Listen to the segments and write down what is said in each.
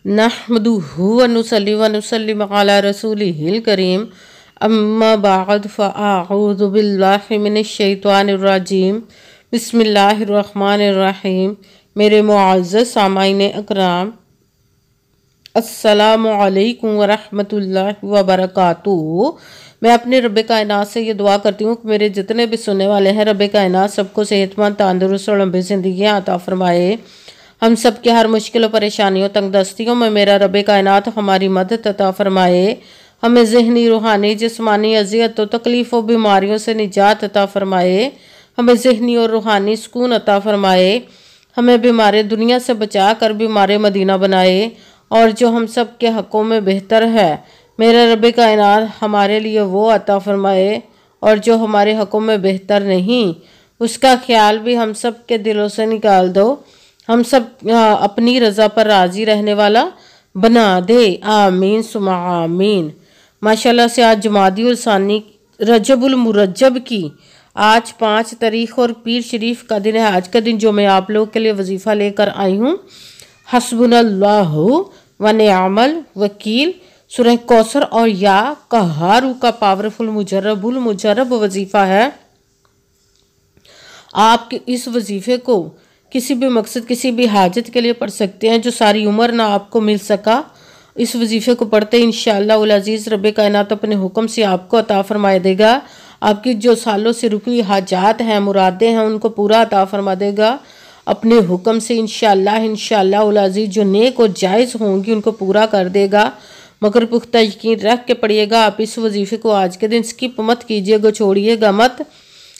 नहमदुहु व नुसल्ली व नुसल्लिम अला रसूलिहिल करीम अम्मा बाद फ़अऊज़ु बिल्लाहि मिनश शैतानिर रजीम बिस्मिल्लाहिर रहमानिर रहीम। मेरे मुअज़्ज़ज़ सामाईन अकराम, अस्सलामु अलैकुम व रहमतुल्लाहि व बरकातुहू। मैं अपने रब कायनात से ये दुआ करती हूँ कि मेरे जितने भी सुनने वाले हैं, रब कायनात सबको सेहतमंद, तंदुरुस्त और लंबी ज़िंदगियाँ अता फरमाए। हम सब के हर मुश्किल और परेशानियों, तंगदस्तियों में मेरा रब कायनात हमारी मदद अता फरमाए। हमें ज़हनी, रूहानी, जिस्मानी अज़ियत और तकलीफ़ और बीमारियों से निजात अता फरमाए। हमें ज़हनी और रूहानी सुकून अता फरमाए। हमें बीमार दुनिया से बचा कर बीमार मदीना बनाए, और जो हम सब के हक़ों में बेहतर है मेरा रब कायनात हमारे लिए वो अता फरमाए, और जो हमारे हक़ों में बेहतर नहीं उसका ख्याल भी हम सब के दिलों से निकाल दो। हम सब अपनी रज़ा पर राज़ी रहने वाला बना दे। आमीन सुमा आमीन। माशाल्लाह से आज जुमादी उल सानी रजबुल मुरज्जब की आज 5 तारीख और पीर शरीफ का दिन है। आज का दिन जो मैं आप लोग के लिए वजीफ़ा लेकर आई हूँ, हस्बुनल्लाहु व निअमल वकील, सूरह कौसर और या कहारू का पावरफुल मुजर्रबुल मुजर्रब वजीफ़ा है। आप इस वजीफ़े को किसी भी मकसद, किसी भी हाजत के लिए पढ़ सकते हैं जो सारी उम्र ना आपको मिल सका। इस वजीफ़े को पढ़ते इंशाअल्लाह उल अज़ीज़ रब कायनात अपने हुक्म से आपको अता फरमा देगा। आपकी जो सालों से रुकी हाजात हैं, मुरादें हैं, उनको पूरा अता फरमा देगा अपने हुक्म से इंशाअल्लाह उल अज़ीज़। जो नेक और जायज़ होंगी उनको पूरा कर देगा, मगर पुख्ता यकीन रख के पढ़िएगा। आप इस वजीफ़े को आज के दिन स्किप मत कीजिएगा, छोड़िएगा मत।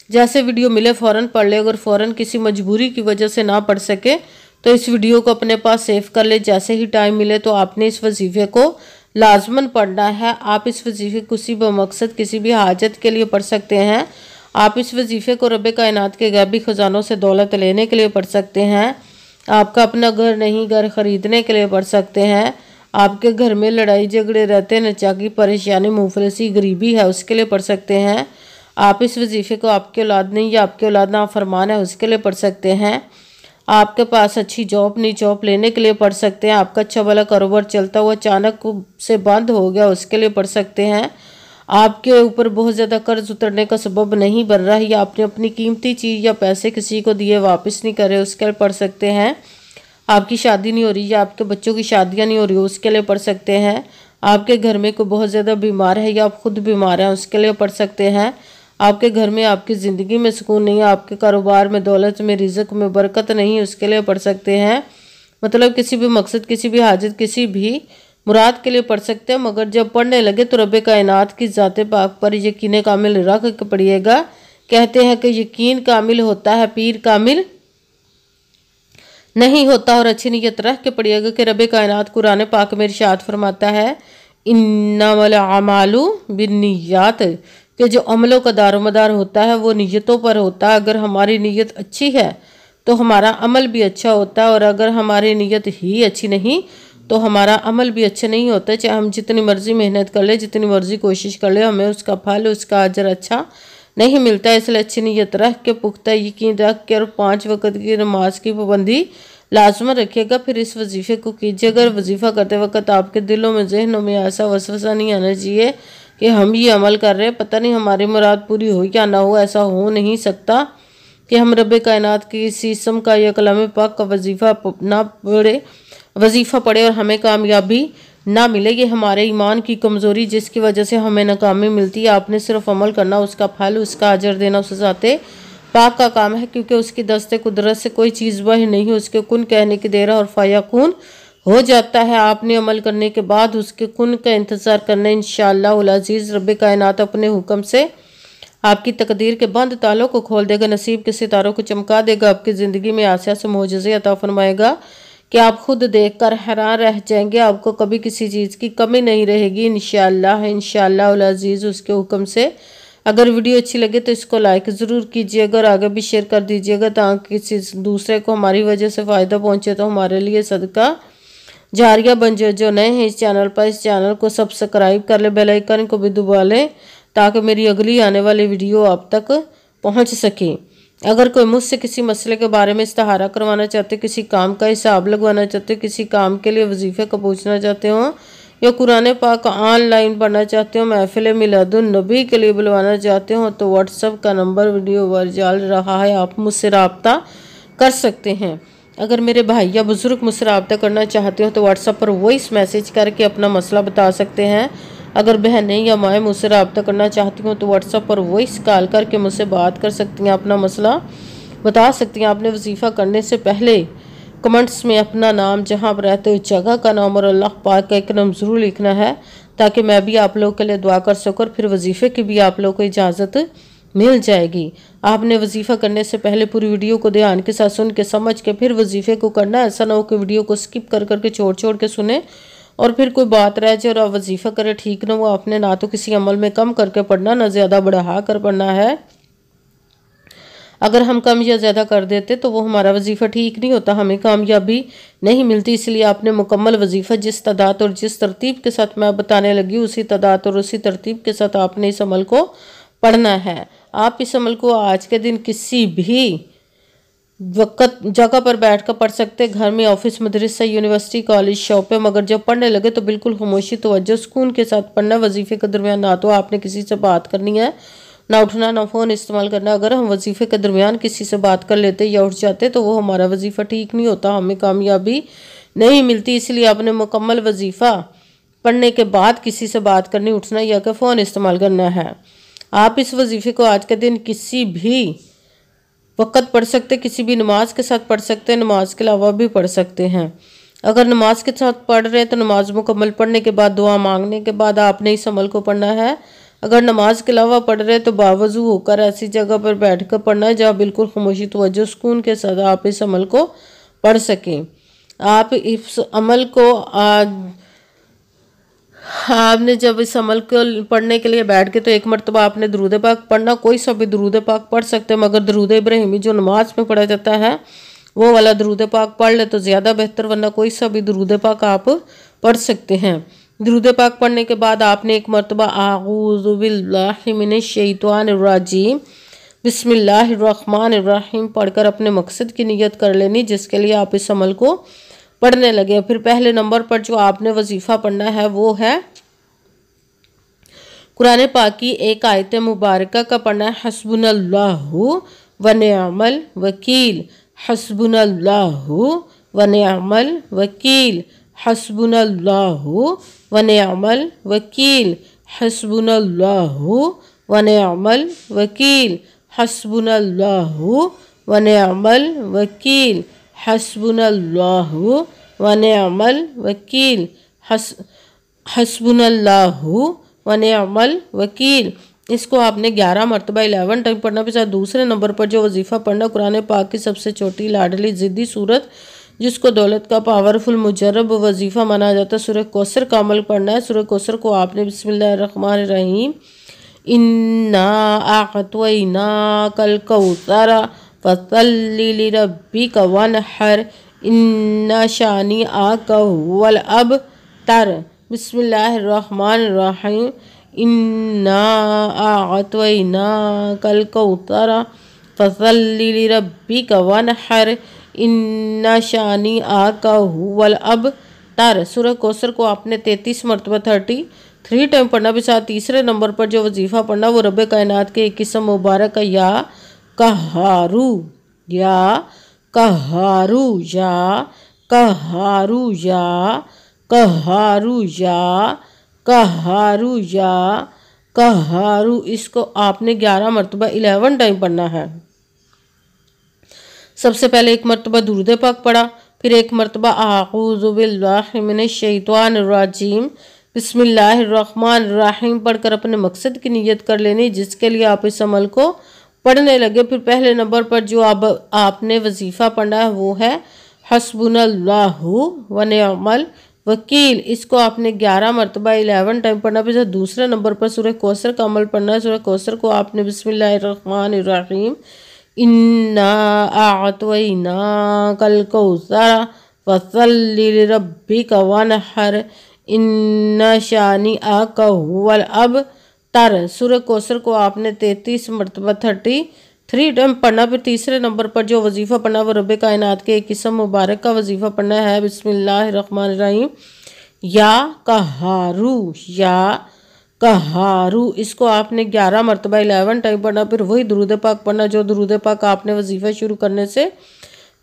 जैसे वीडियो मिले फ़ौरन पढ़ ले। अगर फ़ौरन किसी मजबूरी की वजह से ना पढ़ सके तो इस वीडियो को अपने पास सेव कर ले। जैसे ही टाइम मिले तो आपने इस वजीफ़े को लाजमन पढ़ना है। आप इस वजीफ़े को किसी भी मकसद, किसी भी हाजत के लिए पढ़ सकते हैं। आप इस वजीफ़े को रब कायनात के गैबी ख़जानों से दौलत लेने के लिए पढ़ सकते हैं। आपका अपना घर नहीं, घर ख़रीदने के लिए पढ़ सकते हैं। आपके घर में लड़ाई झगड़े रहते, नचाकी, परेशानी, मुफलिसी, गरीबी है, उसके लिए पढ़ सकते हैं। आप इस वजीफ़े को आपके औलाद नहीं या आपके औलाद नाफरमान है उसके लिए पढ़ सकते हैं। आपके पास अच्छी जॉब नहीं, जॉब लेने के लिए पढ़ सकते हैं। आपका अच्छा वाला कारोबार चलता हुआ अचानक से बंद हो गया, उसके लिए पढ़ सकते हैं। आपके ऊपर बहुत ज़्यादा कर्ज उतरने का सबब नहीं बन रहा है, या आपने अपनी कीमती चीज़ या पैसे किसी को दिए वापस नहीं करे, उसके लिए पढ़ सकते हैं। आपकी शादी नहीं हो रही या आपके बच्चों की शादियाँ नहीं हो रही, उसके लिए पढ़ सकते हैं। आपके घर में कोई बहुत ज़्यादा बीमार है या आप खुद बीमार हैं, उसके लिए पढ़ सकते हैं। आपके घर में, आपकी ज़िंदगी में सुकून नहीं है, आपके कारोबार में, दौलत में, रिज़्क में बरकत नहीं, उसके लिए पढ़ सकते हैं। मतलब किसी भी मकसद, किसी भी हाजत, किसी भी मुराद के लिए पढ़ सकते हैं। मगर जब पढ़ने लगे तो रब कायनात की ज़ात पाक पर यकीन कामिल रख के पढ़िएगा। कहते हैं कि यकीन कामिल होता है, पीर कामिल नहीं होता। और अच्छी नीयत रख के पढ़िएगा कि रब कायनात कुरान पाक में इरशाद फरमाता है, इन्नमल अमालु बिन्नियात, कि जो अमलों का दारोमदार होता है वो नीयतों पर होता है। अगर हमारी नीयत अच्छी है तो हमारा अमल भी अच्छा होता है, और अगर हमारी नीयत ही अच्छी नहीं तो हमारा अमल भी अच्छा नहीं होता। चाहे हम जितनी मर्जी मेहनत कर ले, जितनी मर्जी कोशिश कर ले, हमें उसका फल, उसका अजर अच्छा नहीं मिलता। इसलिए अच्छी नीयत रख के, पुख्ता यकीन रख के, और 5 वक्त की नमाज की पाबंदी लाजमन रखिएगा। फिर इस वजीफ़े को कीजिए। अगर वजीफ़ा करते वक्त आपके दिलों में, जहनों में ऐसा वसवसा नहीं आना चाहिए कि हम ये अमल कर रहे हैं, पता नहीं हमारी मुराद पूरी हो या ना हो। ऐसा हो नहीं सकता कि हम रब कायनात की इस इसम का या कलाम पाक का वजीफ़ा पढ़े और हमें कामयाबी ना मिले। ये हमारे ईमान की कमज़ोरी जिसकी वजह से हमें नाकामी मिलती है। आपने सिर्फ अमल करना, उसका फल, उसका अजर देना उस ज़ाते पाक का काम है, क्योंकि उसकी दस्ते कुदरत से कोई चीज़ वह नहीं, उसके कुन कहने की देर और फ़याकुन हो जाता है। आपने अमल करने के बाद उसके कुन का इंतज़ार करना। इंशाअल्लाह उल अज़ीज़ रब कायनात अपने हुक्म से आपकी तकदीर के बंद तालों को खोल देगा, नसीब के सितारों को चमका देगा, आपकी ज़िंदगी में आसिया से मोजज़े अता फरमाएगा कि आप खुद देखकर हैरान रह जाएंगे। आपको कभी किसी चीज़ की कमी नहीं रहेगी इंशाअल्लाह उल अज़ीज़ उसके हुक्म से। अगर वीडियो अच्छी लगे तो इसको लाइक ज़रूर कीजिएगा और आगे भी शेयर कर दीजिएगा, ताकि किसी दूसरे को हमारी वजह से फ़ायदा पहुँचे तो हमारे लिए सदका जारिया बन जाए। जो नए हैं इस चैनल पर, इस चैनल को सब्सक्राइब कर ले, बेल आइकन को भी दबा लें ताकि मेरी अगली आने वाली वीडियो आप तक पहुंच सके। अगर कोई मुझसे किसी मसले के बारे में इस्तिहारा करवाना चाहते, किसी काम का हिसाब लगवाना चाहते, किसी काम के लिए वजीफे को पूछना चाहते हो, या कुरान पाक ऑनलाइन पढ़ना चाहते हो, महफिल मिलादुन नबी के लिए बुलवाना चाहते हो, तो व्हाट्सएप का नंबर वीडियो पर चल रहा है, आप मुझसे रब्ता कर सकते हैं। अगर मेरे भाई या बुज़ुर्ग मुझसे रब्ता करना चाहते हो तो व्हाट्सएप पर वॉइस मैसेज करके अपना मसला बता सकते हैं। अगर बहनें या माएँ मुझसे रब्ता करना चाहती हो तो व्हाट्सएप पर वॉइस कॉल करके मुझसे बात कर सकती हैं, अपना मसला बता सकती हैं। आपने वजीफ़ा करने से पहले कमेंट्स में अपना नाम, जहाँ पर रहते हो जगह का नाम और अल्लाह पाक का एक नाम ज़रूर लिखना है, ताकि मैं भी आप लोगों के लिए दुआ कर सकूँ और फिर वजीफ़े की भी आप लोगों को इजाज़त मिल जाएगी। आपने वजीफ़ा करने से पहले पूरी वीडियो को ध्यान के साथ सुन के समझ के फिर वजीफ़े को करना है। ऐसा ना हो कि वीडियो को स्किप कर करके छोड़ के सुने और फिर कोई बात रह जाए और आप वजीफ़ा करें, ठीक ना हो। आपने ना तो किसी अमल में कम करके पढ़ना, ना ज़्यादा बढ़ा कर पढ़ना है। अगर हम कम या ज़्यादा कर देते तो वो हमारा वजीफ़ा ठीक नहीं होता, हमें कामयाबी नहीं मिलती। इसलिए आपने मुकम्मल वजीफ़ा जिस तादाद और जिस तरतीब के साथ मैं बताने लगी, उसी तादाद और उसी तरतीब के साथ आपने इस अमल को पढ़ना है। आप इस अमल को आज के दिन किसी भी वक्त जगह पर बैठ कर पढ़ सकते, घर में, ऑफिस, मदरसा, यूनिवर्सिटी, कॉलेज, शॉप पे, मगर जब पढ़ने लगे तो बिल्कुल खामोशी, तवज्जो, सुकून के साथ पढ़ना। वजीफे के दरमियान ना तो आपने किसी से बात करनी है, ना उठना, ना फ़ोन इस्तेमाल करना। अगर हम वजीफे के दरमियान किसी से बात कर लेते या उठ जाते तो वो हमारा वजीफ़ा ठीक नहीं होता, हमें कामयाबी नहीं मिलती। इसलिए आपने मुकम्मल वजीफ़ा पढ़ने के बाद किसी से बात करनी, उठना या कि फ़ोन इस्तेमाल करना है। आप इस वजीफ़े को आज के दिन किसी भी वक़्त पढ़ सकते, किसी भी नमाज के साथ पढ़ सकते हैं, नमाज के अलावा भी पढ़ सकते हैं। अगर नमाज के साथ पढ़ रहे हैं तो नमाज मुकम्मल पढ़ने के बाद, दुआ मांगने के बाद आपने इस अमल को पढ़ना है। अगर नमाज के अलावा पढ़ रहे हैं तो बावजू होकर ऐसी जगह पर बैठ कर पढ़ना है जहाँ बिल्कुल खामोशी, तवज्जो, सुकून के साथ आप इस अमल को पढ़ सकें। आप इस अमल को आपने जब इस अमल को पढ़ने के लिए बैठ के तो एक मरतबा आपने दरूद पाक पढ़ना, कोई सा भी दरूद पाक पढ़ सकते हैं, मगर दरूद इब्राहिमी जो नमाज में पढ़ा जाता है वो वाला दरूद पाक पढ़ ले तो ज़्यादा बेहतर, वरना कोई सा भी दरूद पाक आप पढ़ सकते हैं। दरूद पाक पढ़ने के बाद आपने एक मरतबा आऊज़ु बिल्लाहि मिनश शैतानिर रजीम बिस्मिल्लाहिर रहमानिर रहीम पढ़कर अपने मकसद की नियत कर लेनी, जिसके लिए आप इस अमल को पढ़ने लगे। फिर पहले नंबर पर जो आपने वजीफ़ा पढ़ना है वो है कुरान पाक की एक आयत मुबारक का पढ़ना है, हस्बुनल्लाहु व निअमल वकील, हस्बुनल्लाहु व निअमल वकील, हस्बुनल्लाहु व निअमल वकील, हस्बुनल्लाहु व निअमल वकील, हस्बुनल्लाहु व निअमल वकील, हस्बुनल्लाहु व निअमल वकील, हस्बुनल्लाहु व निअमल वकील। इसको आपने 11 मरतबा 11 टाइम पढ़ना। फिर दूसरे नंबर पर जो वजीफ़ा पढ़ना, कुरान पाक की सबसे छोटी, लाडली, ज़िद्दी सूरत, जिसको दौलत का पावरफुल मुजरब वजीफ़ा माना जाता है, सूरह कौसर का अमल पढ़ना है। सूरह कौसर को आपने बिस्मिल्लाहिर्रहमानिर्रहीम इन्ना आअतैना कल कौसर फसल्लि लिरब्बिका वनहर इन्ना शानिअका हुवल अबतर, बिस्मिल्लाहिर्रहमानिर्रहीम इन्ना आअतैना कल कौसर फसल्लि लिरब्बिका वनहर इन्ना शानिअका हुवल अबतर। सूरह कौसर को आपने 33 मरतबा 33 टाइम पढ़ना। भी साथ तीसरे नंबर पर जो वजीफ़ा पढ़ना वो रब कायनात के एक किस्म मुबारक का या कहारू, या कहारू, या कहारू, या कहारू, या कहारू, या कहारू, इसको आपने 11 मरतबा 11 टाइम पढ़ना है। सबसे पहले एक मरतबा दुरूद पाक पढ़ा, फिर एक मरतबा आऊज़ु बिल्लाहि मिनश शैतानिर रजीम बिस्मिल्लाहिर्रहमानिर्रहीम पढ़कर अपने मकसद की नियत कर लेनी, जिसके लिए आप इस अमल को पढ़ने लगे। फिर पहले नंबर पर जो आपने वजीफ़ा पढ़ना है वो है हस्बुनल्लाहु व निअमल वकील। इसको आपने 11 मरतबा 11 टाइम पढ़ना। फिर दूसरे नंबर पर सूरह कौसर का अमल पढ़ना है। सूरह कौसर को आपने बिस्मिल्लाहिर्रहमानिर्रहीम इन्ना आअतैना कल कौसर फसल्लि लिरब्बिका वनहर इन्ना शानिअका हुवल अबतर। सूरह कौसर को आपने 33 मरतबा 33 3 टाइम पढ़ना। फिर तीसरे नंबर पर जो वजीफ़ा पढ़ना वो रब कायनात के एक किस्म मुबारक का वजीफ़ा पढ़ना है। बिस्मिल्लाहिर्रहमानिर्रहीम। या कहारू इसको आपने 11 मरतबा 11 टाइम पढ़ना। फिर वही दुरूद पाक पढ़ना जो दुरूद पाक आपने वजीफ़ा शुरू करने से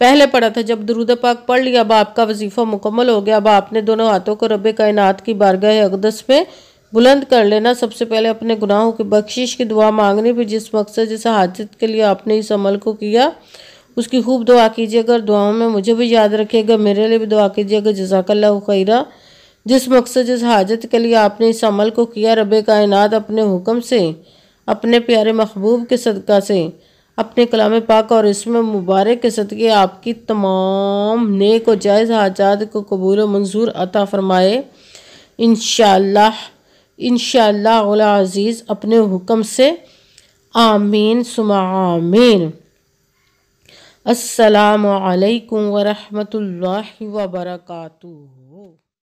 पहले पढ़ा था। जब दुरूद पाक पढ़ लिया, अब आपका वजीफ़ा मुकम्मल हो गया। अब आपने दोनों हाथों को रब कायनात की बारगाह अक़दस पे बुलंद कर लेना। सबसे पहले अपने गुनाहों की बख्शिश की दुआ मांगनी। फिर जिस मकसद जिस हाजत के लिए आपने इस अमल को किया उसकी खूब दुआ कीजिएगा और दुआओं में मुझे भी याद रखिएगा, मेरे लिए भी दुआ कीजिएगा। जज़ाकल्लाहु खैरा। जिस मकसद जिस हाजत के लिए आपने इस अमल को किया, रब कायनात अपने हुक्म से अपने प्यारे महबूब के सदका से अपने कलाम पाक और इसमें मुबारक के सदक़े आपकी तमाम नेक और जायज़ हाजात को कबूल और मंजूर अता फरमाए इंशाअल्लाह अज़ीज़ अपने हुक्म से। आमीन सुमा आमीन। अस्सलामु अलैकुम व रहमतुल्लाहि व बरकातुहू।